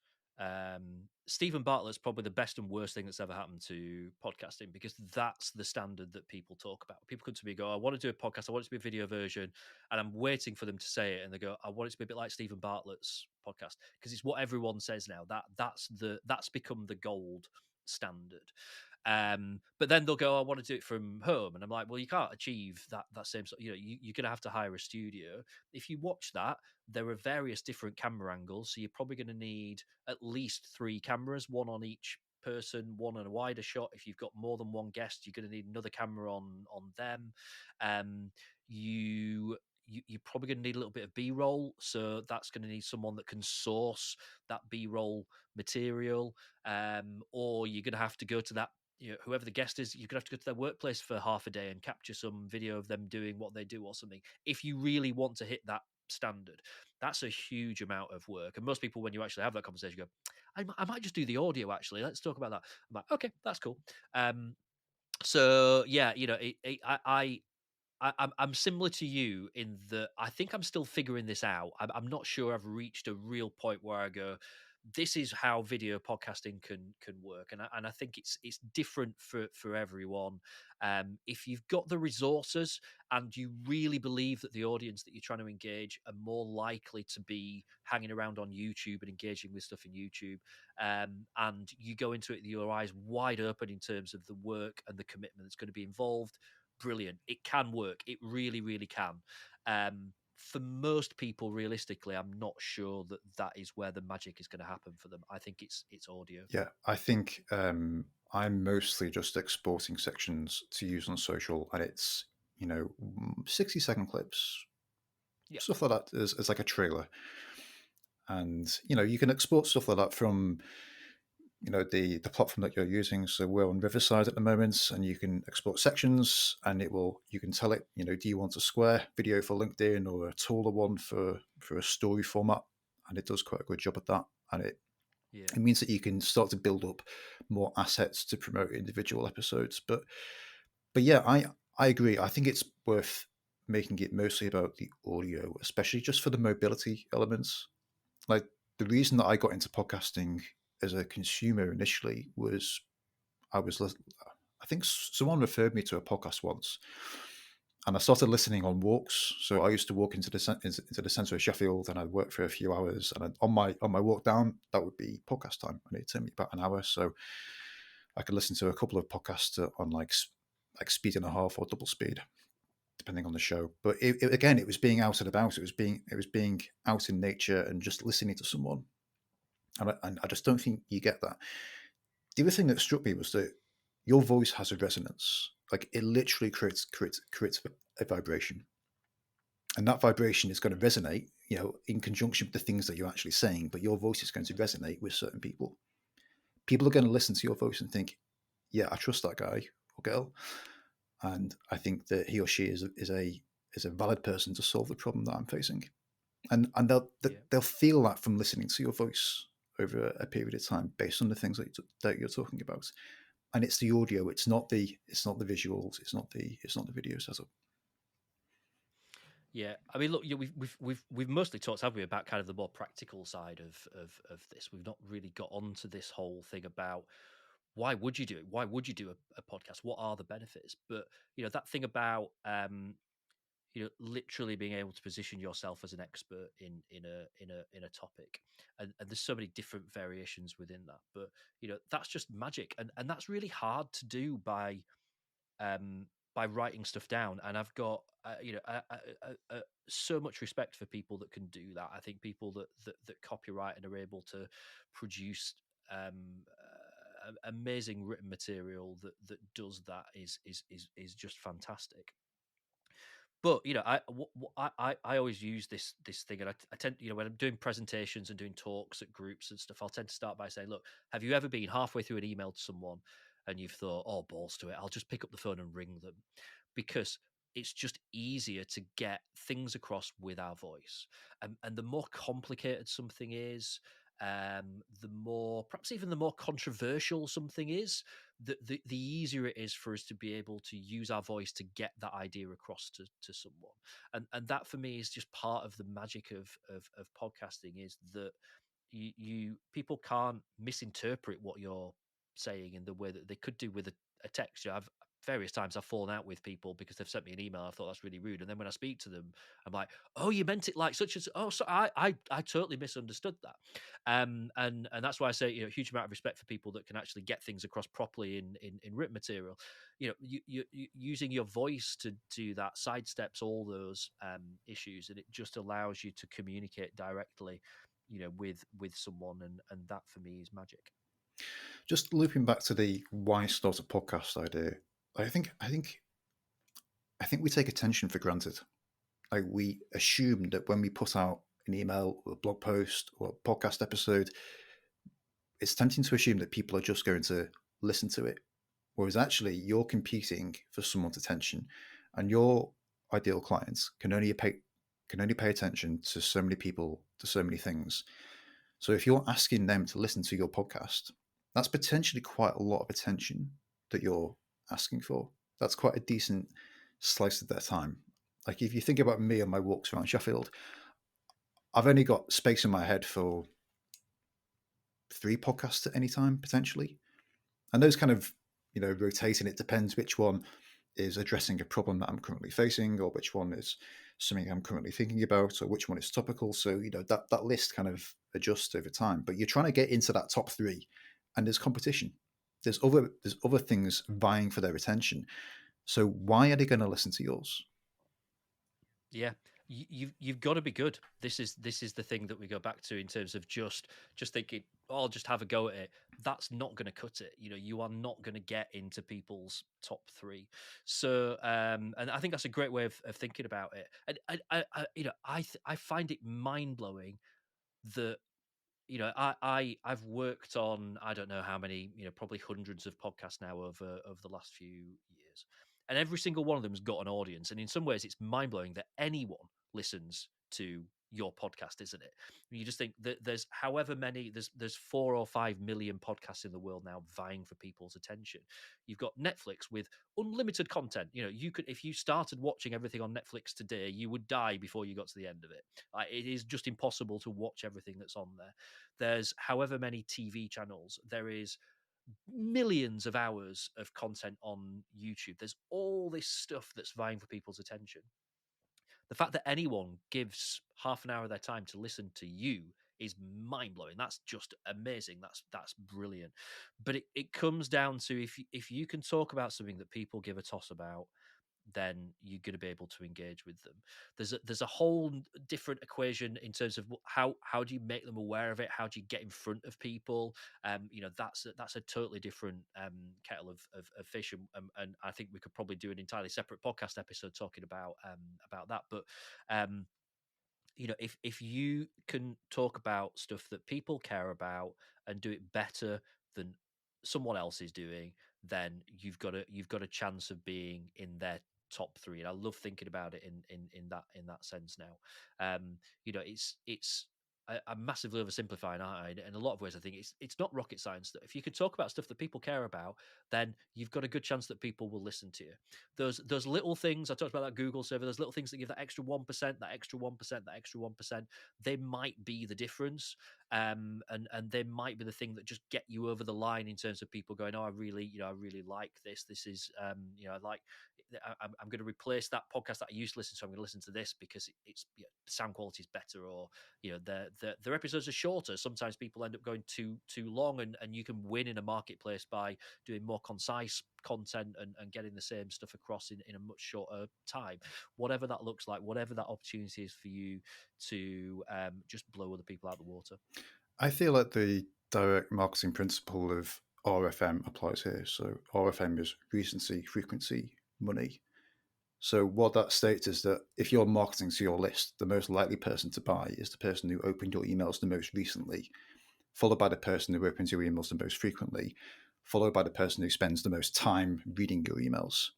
Stephen Bartlett's probably the best and worst thing that's ever happened to podcasting, because that's the standard that people talk about. People come to me and go, I want to do a podcast, I want it to be a video version, and I'm waiting for them to say it, and they go, I want it to be a bit like Stephen Bartlett's podcast, because it's what everyone says now. That's become the gold standard. But then they'll go, I want to do it from home, and I'm like, well, you can't achieve that same sort. You're going to have to hire a studio. If you watch that, there are various different camera angles, so you're probably going to need at least 3 cameras, one on each person, one on a wider shot. If you've got more than one guest, you're going to need another camera on them. um you're probably going to need a little bit of b-roll, so that's going to need someone that can source that b-roll material. Or you're going to have to go to that, whoever the guest is, you're going to have to go to their workplace for half a day and capture some video of them doing what they do or something, if you really want to hit that standard. That's a huge amount of work. And most people, when you actually have that conversation, go, I might just do the audio, actually. Let's talk about that. I'm like, okay, that's cool. So yeah, I'm similar to you in that I think I'm still figuring this out. I'm not sure I've reached a real point where I go, this is how video podcasting can work, and I think it's different for everyone. If you've got the resources and you really believe that the audience that you're trying to engage are more likely to be hanging around on YouTube and engaging with stuff in YouTube, and you go into it with your eyes wide open in terms of the work and the commitment that's going to be involved, brilliant. It can work. It really, really can. For most people, realistically, I'm not sure that is where the magic is going to happen for them. I think it's audio. Yeah, I think I'm mostly just exporting sections to use on social, and it's 60-second clips, Yeah, stuff like that, as like a trailer. And you can export stuff like that from the platform that you're using. So we're on Riverside at the moment, and you can export sections, and you can tell it, do you want a square video for LinkedIn or a taller one for a story format? And it does quite a good job at that. And yeah, it means that you can start to build up more assets to promote individual episodes. But yeah, I agree. I think it's worth making it mostly about the audio, especially just for the mobility elements. Like, the reason that I got into podcasting as a consumer initially was I think someone referred me to a podcast once, and I started listening on walks. So I used to walk into the centre of Sheffield, and I'd work for a few hours, and on my walk down, that would be podcast time, and it'd take me about an hour. So I could listen to a couple of podcasts on like speed and a half or double speed, depending on the show. But again, it was being out and about. It was being out in nature and just listening to someone. And I just don't think you get that. The other thing that struck me was that your voice has a resonance. Like, it literally creates a vibration, and that vibration is going to resonate, in conjunction with the things that you're actually saying. But your voice is going to resonate with certain people. People are going to listen to your voice and think, "Yeah, I trust that guy or girl," and I think that he or she is a valid person to solve the problem that I'm facing. And yeah. they'll feel that from listening to your voice over a period of time, based on the things that you're talking about. And it's the audio. It's not the visuals. It's not the video setup. Yeah, I mean, look, we've mostly talked, haven't we, about kind of the more practical side of this. We've not really got onto this whole thing about why would you do it? Why would you do a podcast? What are the benefits? But that thing about literally being able to position yourself as an expert in a topic, and there's so many different variations within that. But that's just magic, and that's really hard to do by writing stuff down. And I've got so much respect for people that can do that. I think people that copyright and are able to produce amazing written material that does that is just fantastic. But I always use this thing, and I tend, when I'm doing presentations and doing talks at groups and stuff, I'll tend to start by saying, "Look, have you ever been halfway through an email to someone and you've thought, oh, balls to it, I'll just pick up the phone and ring them," because it's just easier to get things across with our voice, and the more complicated something is, the more, perhaps even the more controversial something is, the easier it is for us to be able to use our voice to get that idea across to someone. And that for me is just part of the magic of podcasting, is that you people can't misinterpret what you're saying in the way that they could do with a text. I've various times I've fallen out with people because they've sent me an email. I thought that's really rude, and then when I speak to them, I'm like, "Oh, you meant it like such as." Oh, so I totally misunderstood that. And that's why I say, huge amount of respect for people that can actually get things across properly in written material. Using your voice to do that sidesteps all those issues, and it just allows you to communicate directly, with someone, and that for me is magic. Just looping back to the why start a podcast idea, I think I think I think we take attention for granted. Like, we assume that when we put out an email or a blog post or a podcast episode, it's tempting to assume that people are just going to listen to it. Whereas actually you're competing for someone's attention, and your ideal clients can only pay attention to so many people, to so many things. So if you're asking them to listen to your podcast, that's potentially quite a lot of attention that you're asking for. That's quite a decent slice of their time. Like, if you think about me on my walks around Sheffield, I've only got space in my head for 3 podcasts at any time, potentially. And those kind of, rotate, and it depends which one is addressing a problem that I'm currently facing, or which one is something I'm currently thinking about, or which one is topical. So, that list kind of adjusts over time. But you're trying to get into that top 3, and there's competition. There's other things vying for their attention. So why are they going to listen to yours? Yeah, you've got to be good. This is the thing that we go back to in terms of just thinking, oh, I'll just have a go at it. That's not going to cut it. You are not going to get into people's top 3. So, and I think that's a great way of thinking about it. And I find it mind blowing that I've worked on, I don't know how many, probably hundreds of podcasts now over the last few years, and every single one of them's got an audience. And in some ways, it's mind blowing that anyone listens to your podcast, isn't it? You just think that there's however many, there's 4 or 5 million podcasts in the world now vying for people's attention. You've got Netflix with unlimited content. You could, if you started watching everything on Netflix today, you would die before you got to the end of it. Like, it is just impossible to watch everything that's on there. There's however many TV channels. There is millions of hours of content on YouTube. There's all this stuff that's vying for people's attention. The fact that anyone gives half an hour of their time to listen to you is mind blowing. That's just amazing. That's brilliant. But it comes down to, if you can talk about something that people give a toss about, then you're going to be able to engage with them. There's a whole different equation in terms of how do you make them aware of it? How do you get in front of people? That's a totally different kettle of fish, and I think we could probably do an entirely separate podcast episode talking about that. But um, if you can talk about stuff that people care about and do it better than someone else is doing, then you've got a chance of being in their top 3. And I love thinking about it in that sense now. It's I'm massively oversimplifying, aren't I? In a lot of ways, I think it's not rocket science. That if you could talk about stuff that people care about, then you've got a good chance that people will listen to you. Those little things I talked about, that Google survey, those little things that give that extra 1%, that extra 1%, that extra 1%, they might be the difference, and they might be the thing that just get you over the line in terms of people going, oh, I really like this. This is, I like. I'm going to replace that podcast that I used to listen to. I'm going to listen to this because it's sound quality is better, or their episodes are shorter. Sometimes people end up going too long, and you can win in a marketplace by doing more concise content and getting the same stuff across in a much shorter time. Whatever that looks like, whatever that opportunity is for you to just blow other people out of the water. I feel like the direct marketing principle of RFM applies here. So RFM is recency, frequency, money. So what that states is that if you're marketing to your list, the most likely person to buy is the person who opened your emails the most recently, followed by the person who opens your emails the most frequently, followed by the person who spends the most time reading your emails.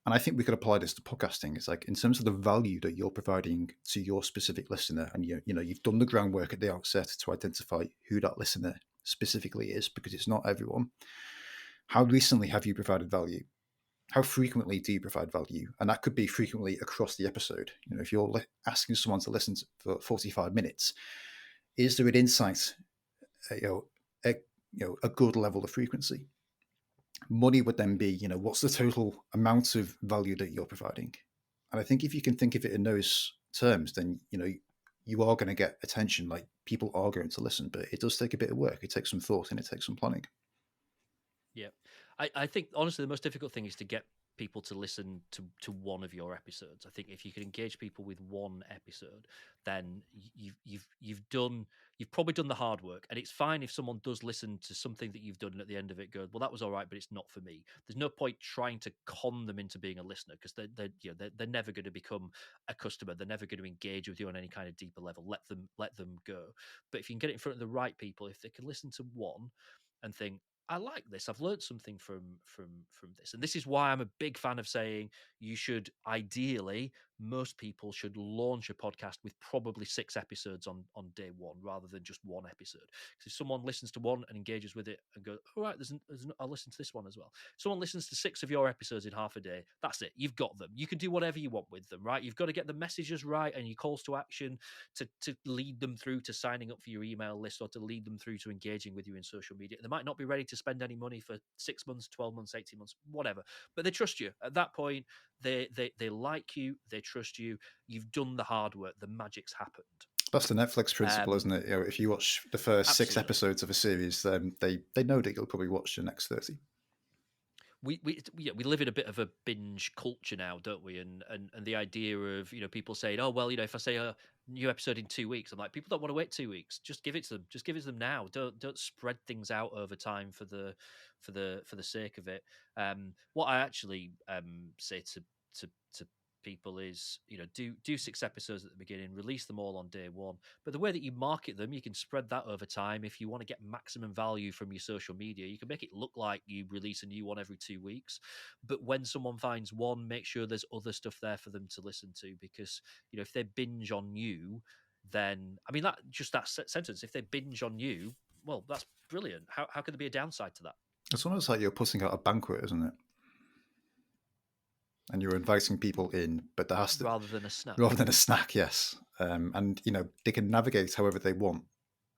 And I think we could apply this to podcasting. It's like in terms of the value that you're providing to your specific listener, and you've done the groundwork at the outset to identify who that listener specifically is, because it's not everyone. How recently have you provided value? How frequently do you provide value? And that could be frequently across the episode. If you're asking someone to listen for 45 minutes, is there an insight, a, a good level of frequency? Money would then be, what's the total amount of value that you're providing? And I think if you can think of it in those terms, then, you are going to get attention. Like people are going to listen, but it does take a bit of work. It takes some thought and it takes some planning. Yeah, I think honestly the most difficult thing is to get people to listen to one of your episodes. I think if you can engage people with one episode, then you've probably done the hard work. And it's fine if someone does listen to something that you've done and at the end of it goes, well, that was all right, but it's not for me. There's no point trying to con them into being a listener, because they're never going to become a customer. They're never going to engage with you on any kind of deeper level. Let them go. But if you can get it in front of the right people, if they can listen to one and think, I like this. I've learned something from this, and this is why I'm a big fan of saying you should ideally, most people should launch a podcast with probably 6 episodes on day one rather than just one episode. Because if someone listens to one and engages with it and goes, all right, I'll listen to this one as well. Someone listens to 6 of your episodes in half a day. That's it. You've got them. You can do whatever you want with them, right? You've got to get the messages right and your calls to action to lead them through to signing up for your email list, or to lead them through to engaging with you in social media. They might not be ready to spend any money for 6 months, 12 months, 18 months, whatever, but they trust you. At that point, they like you, they trust you. You've done the hard work. The magic's happened. That's the Netflix principle, isn't Um, it? If you watch the first 6 Absolutely. episodes of a series, then they know that you'll probably watch the next 30. We live in a bit of a binge culture now, don't we? And the idea of people saying, oh well, if I say a new episode in 2 weeks, I'm like, people don't want to wait 2 weeks. Just give it to them. Just give it to them now. Don't spread things out over time for the sake of it. What I actually say to people is, do 6 episodes at the beginning, release them all on day one. But the way that you market them, you can spread that over time. If you want to get maximum value from your social media, you can make it look like you release a new one every 2 weeks. But when someone finds one, make sure there's other stuff there for them to listen to, because if they binge on you, then that sentence, if they binge on you, well, that's brilliant. How can there be a downside to that? It's almost like you're putting out a banquet, isn't it? And you're inviting people in, but there has to, Rather than a snack. rather than a snack, yes. And they can navigate however they want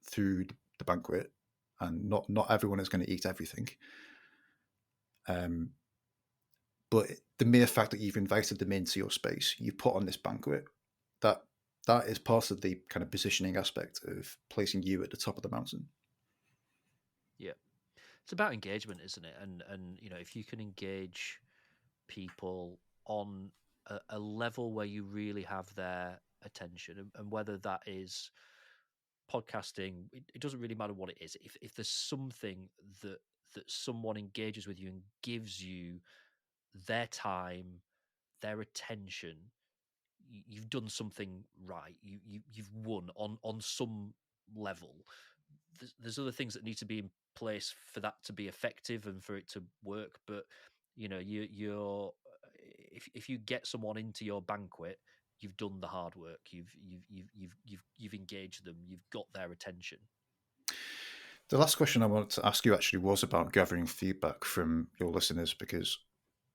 through the banquet, and not everyone is going to eat everything. But the mere fact that you've invited them into your space, you put on this banquet, that that is part of the kind of positioning aspect of placing you at the top of the mountain. Yeah. It's about engagement, isn't it? And if you can engage people on a level where you really have their attention, and whether that is podcasting, it doesn't really matter what it is. If there's something that someone engages with you and gives you their time, their attention, you've done something right. You've won on some level. There's other things that need to be in place for that to be effective and for it to work. But you're if you get someone into your banquet, you've done the hard work. You've engaged them. You've got their attention. The last question I wanted to ask you actually was about gathering feedback from your listeners, because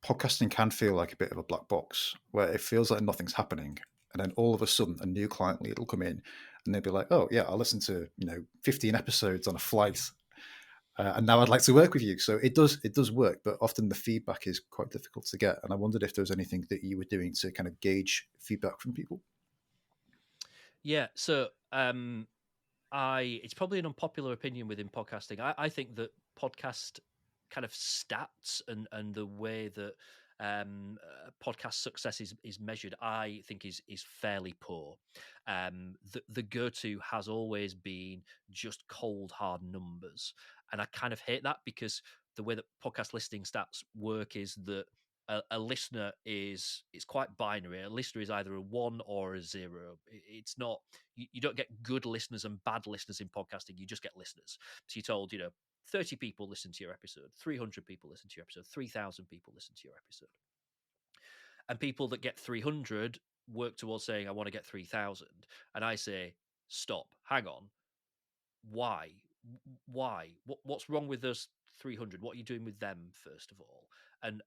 podcasting can feel like a bit of a black box where it feels like nothing's happening. And then all of a sudden, a new client lead will come in and they'll be like, oh, yeah, I listened to, 15 episodes on a flight. And now I'd like to work with you. So it does work, but often the feedback is quite difficult to get. And I wondered if there was anything that you were doing to kind of gauge feedback from people. Yeah. So I it's probably an unpopular opinion within podcasting. I think that podcast kind of stats and the way that podcast success is measured, I think is fairly poor. The go to has always been just cold hard numbers, and I kind of hate that because the way that podcast listening stats work is that a listener is it's quite binary. A listener is either a one or a zero. It's not you don't get good listeners and bad listeners in podcasting. You just get listeners. So you're told, 30 people listen to your episode, 300 people listen to your episode, 3,000 people listen to your episode. And people that get 300 work towards saying, I want to get 3,000. And I say, stop, hang on. Why? Why? What's wrong with those 300? What are you doing with them, first of all? And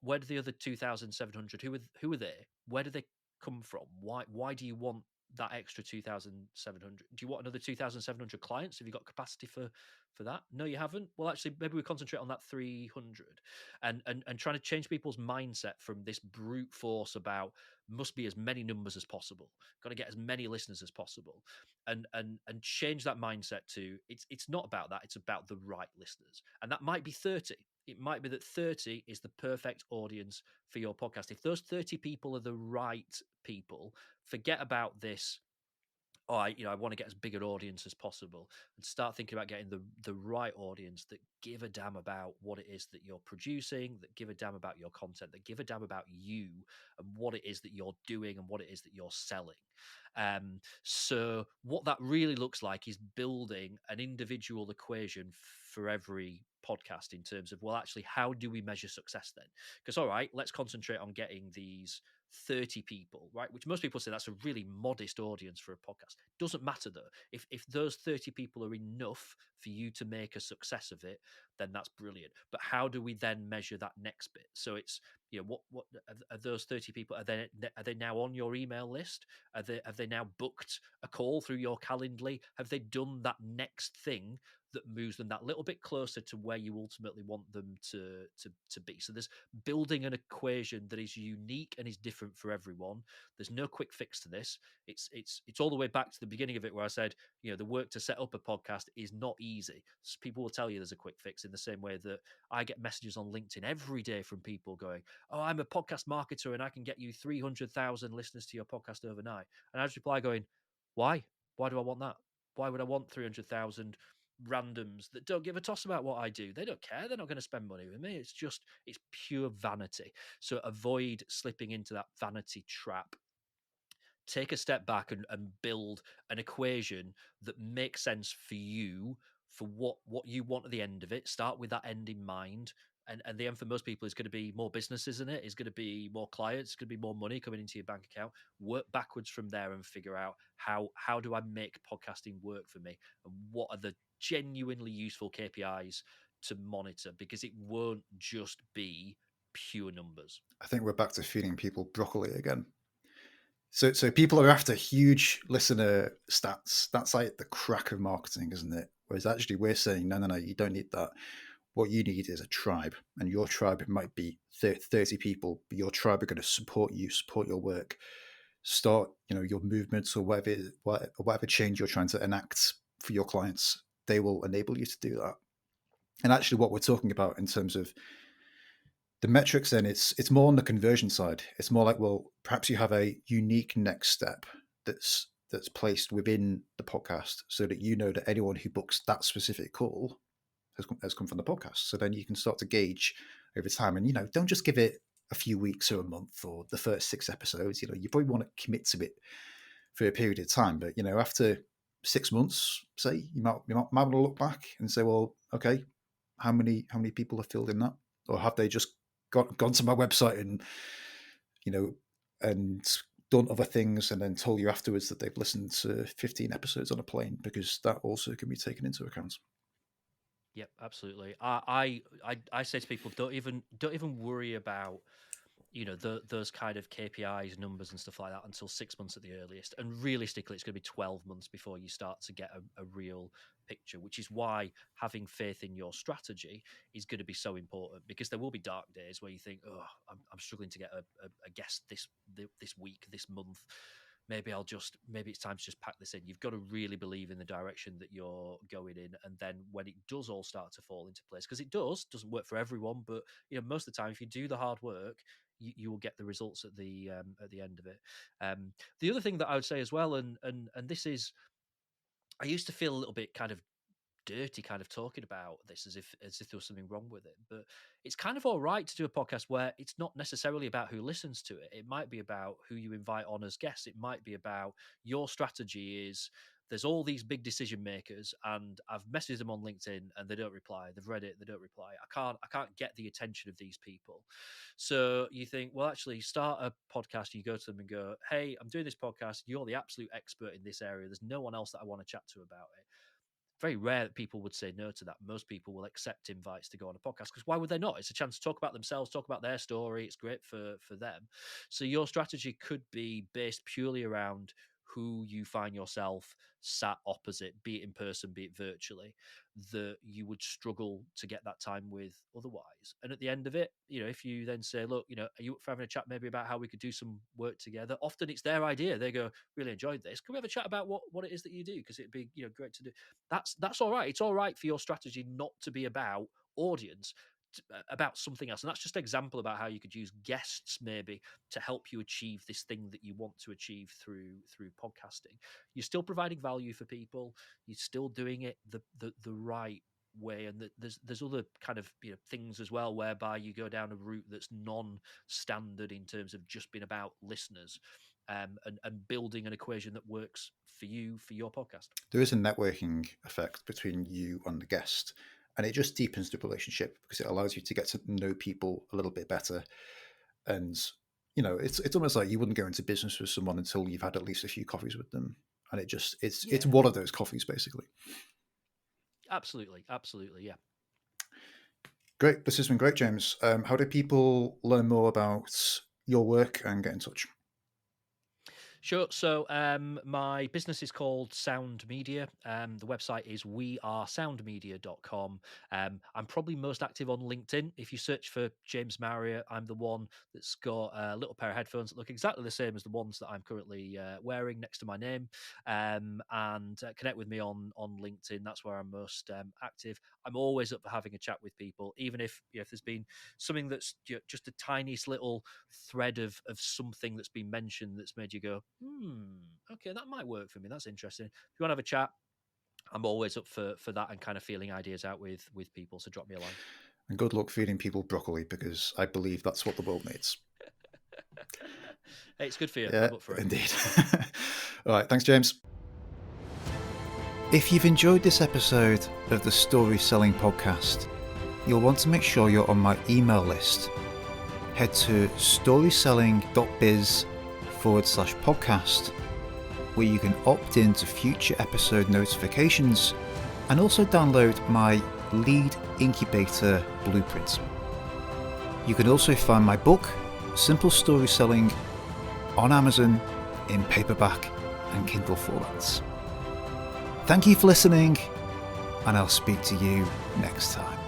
where do the other 2,700? Who are they? Where do they come from? Why do you want that extra 2,700? Do you want another 2,700 clients? Have you got capacity for that? No, you haven't. Well, actually, maybe we concentrate on that 300, and trying to change people's mindset from this brute force about must be as many numbers as possible, got to get as many listeners as possible, and change that mindset to it's not about that, it's about the right listeners, and that might be 30. It might be that 30 is the perfect audience for your podcast. If those 30 people are the right people, forget about this, oh, I want to get as big an audience as possible, and start thinking about getting the right audience that give a damn about what it is that you're producing, that give a damn about your content, that give a damn about you and what it is that you're doing and what it is that you're selling. So what that really looks like is building an individual equation for every podcast in terms of, well, actually, how do we measure success then? Because all right, let's concentrate on getting these 30 people, right? Which most people say that's a really modest audience for a podcast. Doesn't matter though. If those 30 people are enough for you to make a success of it, then that's brilliant. But how do we then measure that next bit? So it's, what are those 30 people, are they now on your email list? Have they now booked a call through your Calendly? Have they done that next thing that moves them that little bit closer to where you ultimately want them to be? So there's building an equation that is unique and is different for everyone. There's no quick fix to this. It's all the way back to the beginning of it where I said, the work to set up a podcast is not easy. People will tell you there's a quick fix, in the same way that I get messages on LinkedIn every day from people going, oh, I'm a podcast marketer and I can get you 300,000 listeners to your podcast overnight. And I just reply going, why? Why do I want that? Why would I want 300,000 randoms that don't give a toss about what I do? They don't care. They're not going to spend money with me. It's pure vanity. So avoid slipping into that vanity trap. Take a step back and build an equation that makes sense for you, for what you want at the end of it. Start with that end in mind. And the end for most people is going to be more business, isn't it? Is going to be more clients, it's going to be more money coming into your bank account. Work backwards from there and figure out how do I make podcasting work for me, and what are the genuinely useful KPIs to monitor, because it won't just be pure numbers. I think we're back to feeding people broccoli again. So people are after huge listener stats. That's like the crack of marketing, isn't it? Whereas actually we're saying, no, you don't need that. What you need is a tribe, and your tribe might be 30 people, but your tribe are going to support you, support your work, start, your movements, or whatever change you're trying to enact for your clients. They will enable you to do that. And actually, what we're talking about in terms of the metrics, then it's more on the conversion side. It's more like, well, perhaps you have a unique next step that's placed within the podcast, so that you know that anyone who books that specific call has come from the podcast. So then you can start to gauge over time, and don't just give it a few weeks or a month or the first 6 episodes. You probably want to commit to it for a period of time. But after 6 months, say, you might want to look back and say, well, okay, how many people have filled in that, or have they just gone to my website and and done other things and then told you afterwards that they've listened to 15 episodes on a plane, because that also can be taken into account. Yep, absolutely. I say to people, don't even worry about those kind of KPIs, numbers, and stuff like that until 6 months at the earliest. And realistically, it's going to be 12 months before you start to get a real picture. Which is why having faith in your strategy is going to be so important, because there will be dark days where you think, oh, I'm struggling to get a guest this week, this month. Maybe it's time to just pack this in. You've got to really believe in the direction that you're going in, and then when it does all start to fall into place, because it doesn't work for everyone, but most of the time, if you do the hard work, you will get the results at the end of it. The other thing that I would say as well, and this is, I used to feel a little bit kind of dirty kind of talking about this as if there was something wrong with it, but it's kind of all right to do a podcast where it's not necessarily about who listens to it. It might be about who you invite on as guests. It might be about your strategy is, there's all these big decision makers and I've messaged them on LinkedIn and they don't reply. They've read it, they don't reply. I can't get the attention of these people. So you think, well, actually start a podcast. You go to them and go, hey, I'm doing this podcast. You're the absolute expert in this area. There's no one else that I want to chat to about it. Very rare that people would say no to that. Most people will accept invites to go on a podcast, because why would they not? It's a chance to talk about themselves, talk about their story. It's great for them. So your strategy could be based purely around who you find yourself sat opposite, be it in person, be it virtually, that you would struggle to get that time with otherwise. And at the end of it, if you then say, look, are you up for having a chat maybe about how we could do some work together? Often it's their idea. They go, really enjoyed this. Can we have a chat about what it is that you do? Because it'd be great to do. That's all right. It's all right for your strategy not to be about audience, about something else. And that's just an example about how you could use guests maybe to help you achieve this thing that you want to achieve through podcasting. You're still providing value for people. You're still doing it the right way, and there's other kind of things as well whereby you go down a route that's non-standard in terms of just being about listeners, and building an equation that works for you for your podcast. There is a networking effect between you and the guest, and it just deepens the relationship because it allows you to get to know people a little bit better. And it's almost like you wouldn't go into business with someone until you've had at least a few coffees with them, and it's one of those coffees basically. Absolutely, yeah. Great. This has been great, James. How do people learn more about your work and get in touch? Sure. So my business is called Sound Media. The website is wearesoundmedia.com. I'm probably most active on LinkedIn. If you search for James Marriott, I'm the one that's got a little pair of headphones that look exactly the same as the ones that I'm currently wearing next to my name. And connect with me on LinkedIn. That's where I'm most active. I'm always up for having a chat with people, even if there's been something that's just the tiniest little thread of something that's been mentioned that's made you go, okay, that might work for me. That's interesting. If you want to have a chat, I'm always up for that and kind of feeling ideas out with people. So drop me a line. And good luck feeding people broccoli, because I believe that's what the world needs. Hey, it's good for you. Yeah, I'm up for it. Indeed. All right. Thanks, James. If you've enjoyed this episode of the Story Selling Podcast, you'll want to make sure you're on my email list. Head to storyselling.biz/podcast, where you can opt in to future episode notifications and also download my Lead Incubator Blueprint. You can also find my book, Simple Story Selling, on Amazon in paperback and Kindle formats. Thank you for listening, and I'll speak to you next time.